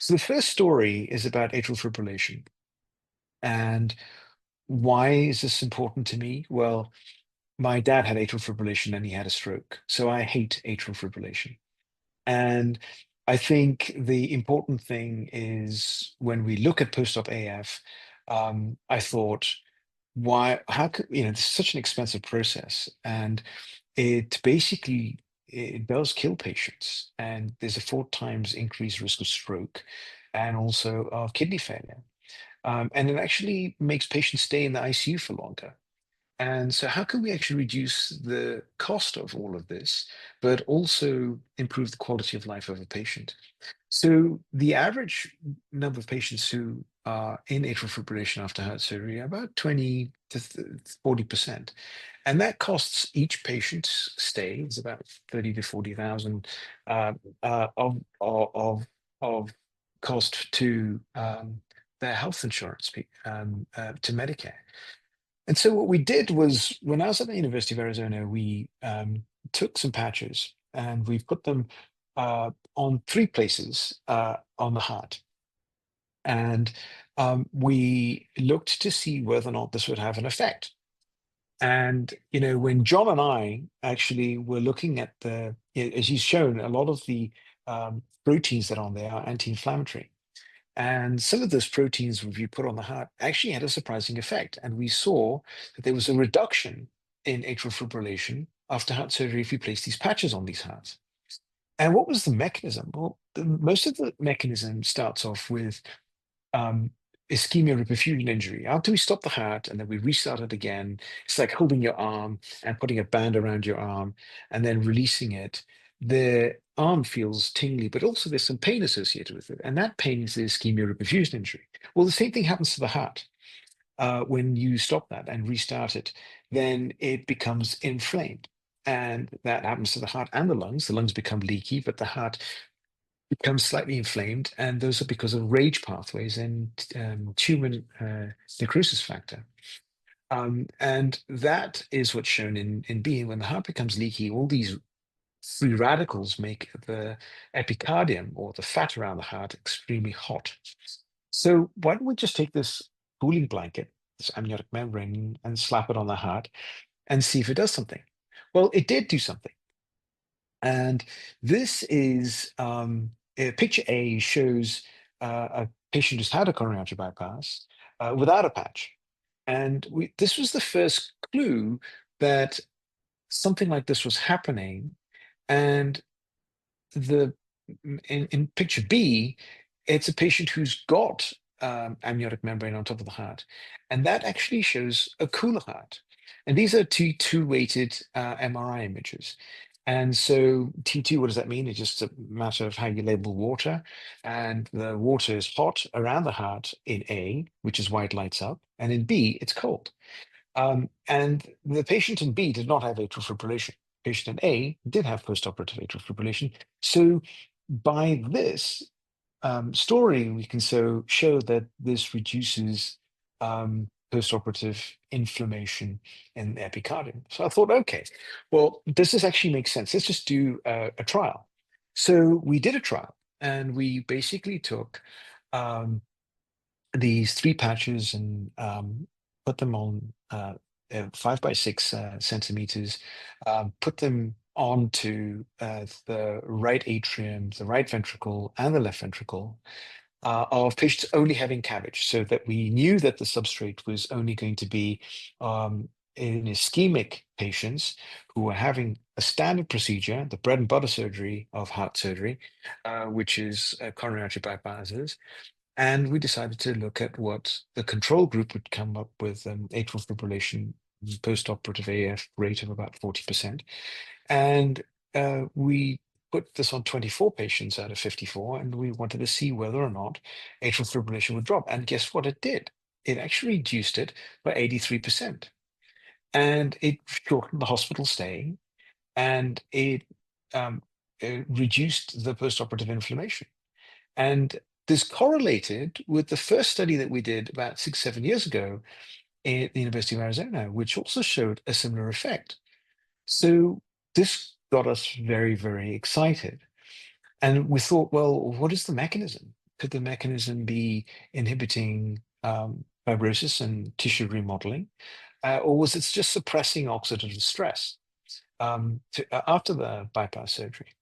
So the first story is about atrial fibrillation. And why is this important to me? Well, my dad had atrial fibrillation and he had a stroke. So I hate atrial fibrillation. And I think the important thing is when we look at post-op AF, I thought, how could, this is such an expensive process. And it does kill patients. And there's a 4 times increased risk of stroke and also of kidney failure. And it actually makes patients stay in the ICU for longer. And so, how can we actually reduce the cost of all of this, but also improve the quality of life of a patient? So, the average number of patients who are in atrial fibrillation after heart surgery are about 20 to 40%. And that costs each patient's stay is about 30 to 40,000 uh, of cost to their health insurance, to Medicare. And so what we did was, when I was at the University of Arizona, we took some patches and we put them on 3 places on the heart. And we looked to see whether or not this would have an effect. And, when John and I actually were looking at as he's shown, a lot of the proteins that are on there are anti-inflammatory. And some of those proteins, if you put on the heart, actually had a surprising effect. And we saw that there was a reduction in atrial fibrillation after heart surgery if we placed these patches on these hearts. And what was the mechanism? Well, most of the mechanism starts off with um, ischemia reperfusion injury. After we stop the heart and then we restart it again, it's like holding your arm and putting a band around your arm and then releasing it. The arm feels tingly, but also there's some pain associated with it. And that pain is the ischemia reperfusion injury. Well, the same thing happens to the heart. When you stop that and restart it, then it becomes inflamed. And that happens to the heart and the lungs. The lungs become leaky, but the heart becomes slightly inflamed, and those are because of rage pathways and tumor necrosis factor. And that is what's shown in B. When the heart becomes leaky, all these free radicals make the epicardium, or the fat around the heart, extremely hot. So why don't we just take this cooling blanket, this amniotic membrane, and slap it on the heart and see if it does something? Well, it did do something. And this is picture A shows a patient who's had a coronary artery bypass without a patch. And this was the first clue that something like this was happening. And the in picture B, it's a patient who's got amniotic membrane on top of the heart. And that actually shows a cooler heart. And these are T2 weighted MRI images. And so T2, what does that mean? It's just a matter of how you label water. And the water is hot around the heart in A, which is why it lights up. And in B, it's cold. And the patient in B did not have atrial fibrillation. Patient in A did have postoperative atrial fibrillation. So by this story, we can show that this reduces postoperative inflammation in the epicardium. So I thought, okay, well, does this actually make sense? Let's just do a trial. So we did a trial, and we basically took um, these 3 patches and put them on 5 by 6 centimeters, put them onto the right atrium, the right ventricle, and the left ventricle of patients only having CABG, so that we knew that the substrate was only going to be in ischemic patients who were having a standard procedure, the bread and butter surgery of heart surgery, which is coronary artery bypasses. And we decided to look at what the control group would come up with atrial fibrillation post-operative AF rate of about 40%. And we put this on 24 patients out of 54, and we wanted to see whether or not atrial fibrillation would drop. And guess what it did? It actually reduced it by 83%. And it shortened the hospital stay, and it reduced the post-operative inflammation. And this correlated with the first study that we did about 6, 7 years ago at the University of Arizona, which also showed a similar effect. So this got us very, very excited. And we thought, well, what is the mechanism? could the mechanism be inhibiting fibrosis and tissue remodeling, or was it just suppressing oxidative stress after the bypass surgery?